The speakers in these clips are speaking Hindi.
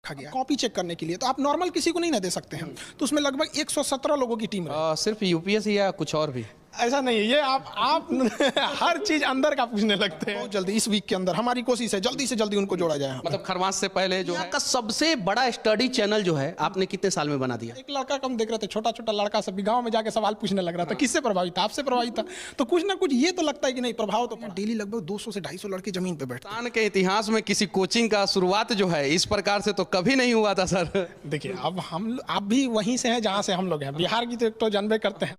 रखा गया कॉपी चेक करने के लिए। तो आप नॉर्मल किसी को नहीं ना दे सकते हैं। तो उसमें लगभग 117 लोगों की टीम है। सिर्फ यूपीएससी या कुछ और भी? ऐसा नहीं है, ये आप हर चीज अंदर का पूछने लगते हैं। बहुत जल्दी इस वीक के अंदर हमारी कोशिश है जल्दी से जल्दी उनको जोड़ा जाए। मतलब खरमास से पहले जो है का सबसे बड़ा स्टडी चैनल जो है आपने कितने साल में बना दिया? एक लड़का कम देख रहे थे, छोटा छोटा लड़का सब गांव में जाके सवाल पूछने लग रहा था, किससे प्रभावित था? आपसे प्रभावित था। तो कुछ ना कुछ ये तो लगता है कि नहीं प्रभाव तो डेली लगभग 200 से 250 लड़के जमीन पे बैठते हैं। हिंदुस्तान के इतिहास में किसी कोचिंग का शुरुआत जो है इस प्रकार से तो कभी नहीं हुआ था सर। देखिए अब आप भी वहीं से हैं जहां से हम लोग हैं। बिहार की तो जानबे करते हैं।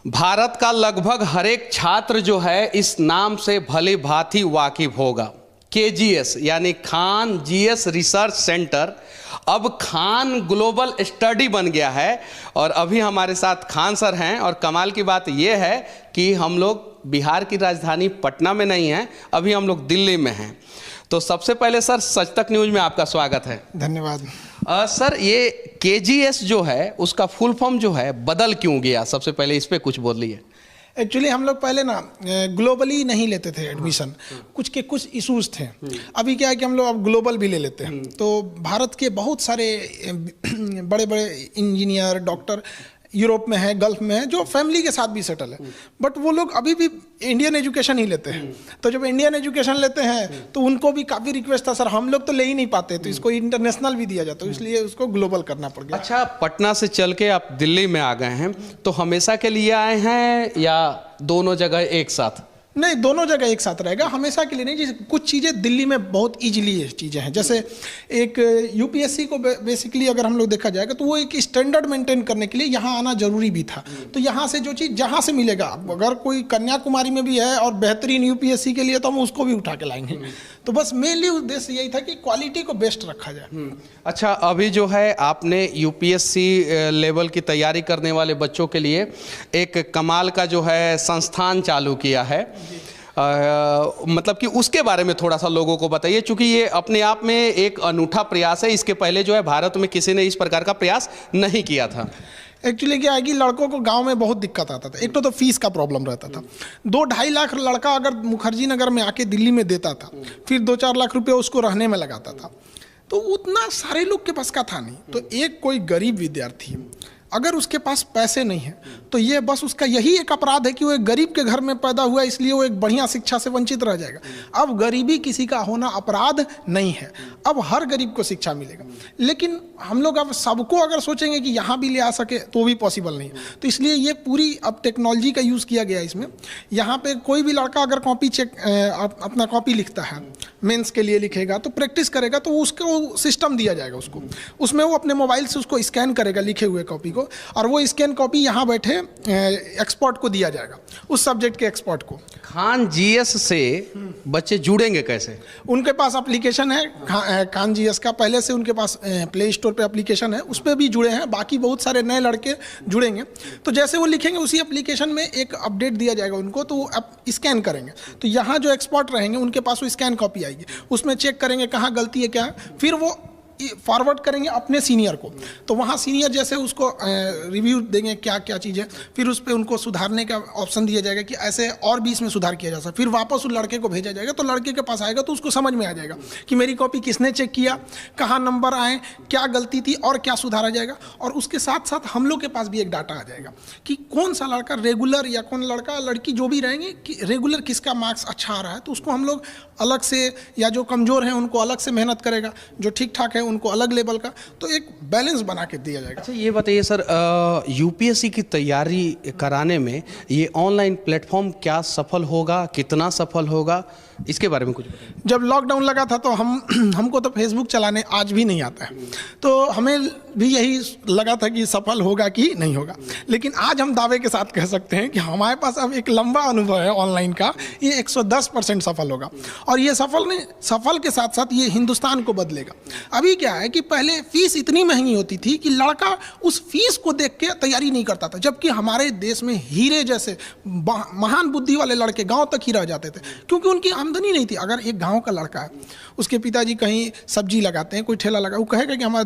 भारत का लगभग हर एक छात्र जो है इस नाम से भली भांति वाकिफ होगा। केजीएस यानी खान जीएस रिसर्च सेंटर अब खान ग्लोबल स्टडी बन गया है। और अभी हमारे साथ खान सर हैं। और कमाल की बात यह है कि हम लोग बिहार की राजधानी पटना में नहीं हैं, अभी हम लोग दिल्ली में हैं। तो सबसे पहले सर सच तक न्यूज में आपका स्वागत है। धन्यवाद। सर ये केजीएस जो है उसका फुल फॉर्म जो है बदल क्यों गया? सबसे पहले इस पे कुछ बोलिए। एक्चुअली हम लोग पहले ना ग्लोबली नहीं लेते थे एडमिशन, कुछ इश्यूज थे। अभी क्या है कि हम लोग अब ग्लोबल भी ले लेते हैं। तो भारत के बहुत सारे बड़े बड़े इंजीनियर डॉक्टर यूरोप में है, गल्फ में है, जो फैमिली के साथ भी सेटल है, बट वो लोग अभी भी इंडियन एजुकेशन ही लेते हैं। तो जब इंडियन एजुकेशन लेते हैं तो उनको भी काफ़ी रिक्वेस्ट था, सर हम लोग तो ले ही नहीं पाते, तो इसको इंटरनेशनल भी दिया जाता है, इसलिए उसको ग्लोबल करना पड़ गया। अच्छा, पटना से चल के आप दिल्ली में आ गए हैं, तो हमेशा के लिए आए हैं या दोनों जगह एक साथ? नहीं, दोनों जगह एक साथ रहेगा, हमेशा के लिए नहीं। जैसे कुछ चीज़ें दिल्ली में बहुत इजीली चीज़ें हैं, जैसे एक यूपीएससी को बेसिकली अगर हम लोग देखा जाएगा तो वो एक स्टैंडर्ड मेंटेन करने के लिए यहाँ आना जरूरी भी था। तो यहाँ से जो चीज़ जहाँ से मिलेगा, अगर कोई कन्याकुमारी में भी है और बेहतरीन यूपीएससी के लिए तो हम उसको भी उठा के लाएंगे। तो बस मेनली उद्देश्य यही था कि क्वालिटी को बेस्ट रखा जाए। अच्छा, अभी जो है आपने यूपीएससी लेवल की तैयारी करने वाले बच्चों के लिए एक कमाल का जो है संस्थान चालू किया है। मतलब कि उसके बारे में थोड़ा सा लोगों को बताइए, क्योंकि ये अपने आप में एक अनूठा प्रयास है। इसके पहले जो है भारत में किसी ने इस प्रकार का प्रयास नहीं किया था। एक्चुअली क्या है कि लड़कों को गांव में बहुत दिक्कत आता था। एक तो फीस का प्रॉब्लम रहता था। 2-2.5 लाख लड़का अगर मुखर्जी नगर में आके दिल्ली में देता था, फिर 2-4 लाख रुपये उसको रहने में लगाता था, तो उतना सारे लोग के पास का था नहीं। तो एक कोई गरीब विद्यार्थी अगर उसके पास पैसे नहीं है तो ये बस उसका यही एक अपराध है कि वो एक गरीब के घर में पैदा हुआ, इसलिए वो एक बढ़िया शिक्षा से वंचित रह जाएगा। अब गरीबी किसी का होना अपराध नहीं है, अब हर गरीब को शिक्षा मिलेगा। लेकिन हम लोग अब सबको अगर सोचेंगे कि यहाँ भी ले आ सके तो भी पॉसिबल नहीं है। तो इसलिए ये पूरी अब टेक्नोलॉजी का यूज़ किया गया इसमें। यहाँ पे कोई भी लड़का अगर कॉपी अपना कॉपी लिखता है, मेंस के लिए लिखेगा तो प्रैक्टिस करेगा, तो उसको सिस्टम दिया जाएगा उसको, उसमें वो अपने मोबाइल से उसको स्कैन करेगा लिखे हुए कॉपी को, और वो स्कैन कॉपी यहाँ बैठे एक्सपर्ट को दिया जाएगा, उस सब्जेक्ट के एक्सपर्ट को। खान जीएस से बच्चे जुड़ेंगे कैसे? उनके पास एप्लीकेशन है खान जीएस का, पहले से उनके पास प्ले स्टोर पे एप्लीकेशन है, उस पर भी जुड़े हैं। बाकी बहुत सारे नए लड़के जुड़ेंगे, तो जैसे वो लिखेंगे उसी एप्लीकेशन में एक अपडेट दिया जाएगा उनको, तो वो स्कैन करेंगे। तो यहाँ जो एक्सपर्ट रहेंगे उनके पास वो स्कैन कॉपी आएगी, उसमें चेक करेंगे कहाँ गलती है क्या है, फिर वो फॉरवर्ड करेंगे अपने सीनियर को। तो वहाँ सीनियर जैसे उसको रिव्यू देंगे क्या क्या चीज़ें, फिर उस पर उनको सुधारने का ऑप्शन दिया जाएगा कि ऐसे और भी इसमें सुधार किया जा सकता है। फिर वापस उस लड़के को भेजा जाएगा, तो लड़के के पास आएगा तो उसको समझ में आ जाएगा कि मेरी कॉपी किसने चेक किया, कहाँ नंबर आए, क्या गलती थी और क्या सुधारा जाएगा। और उसके साथ साथ हम लोग के पास भी एक डाटा आ जाएगा कि कौन सा लड़का रेगुलर या कौन लड़का लड़की जो भी रहेंगे कि रेगुलर किसका मार्क्स अच्छा आ रहा है, तो उसको हम लोग अलग से, या जो कमज़ोर हैं उनको अलग से मेहनत करेगा, जो ठीक ठाक है उनको अलग लेवल का, तो एक बैलेंस बना के दिया जाएगा। अच्छा, ये बताइए सर, यूपीएससी की तैयारी कराने में ये ऑनलाइन प्लेटफॉर्म क्या सफल होगा, कितना सफल होगा, इसके बारे में कुछ बताइए। जब लॉकडाउन लगा था तो हमको तो फेसबुक चलाने आज भी नहीं आता है, तो हमें भी यही लगा था कि सफल होगा कि नहीं होगा। लेकिन आज हम दावे के साथ कह सकते हैं कि हमारे पास अब एक लंबा अनुभव है ऑनलाइन का, ये 110% सफल होगा। और ये सफल के साथ साथ ये हिंदुस्तान को बदलेगा। अभी क्या है कि पहले फीस इतनी महंगी होती थी कि लड़का उस फीस को देख के तैयारी नहीं करता था, जबकि हमारे देश में हीरे जैसे महान बुद्धि वाले लड़के गाँव तक ही रह जाते थे, क्योंकि उनकी आमदनी नहीं थी। अगर एक गाँव का लड़का है, उसके पिताजी कहीं सब्जी लगाते हैं, कोई ठेला लगा, वो कहेगा कि हमारा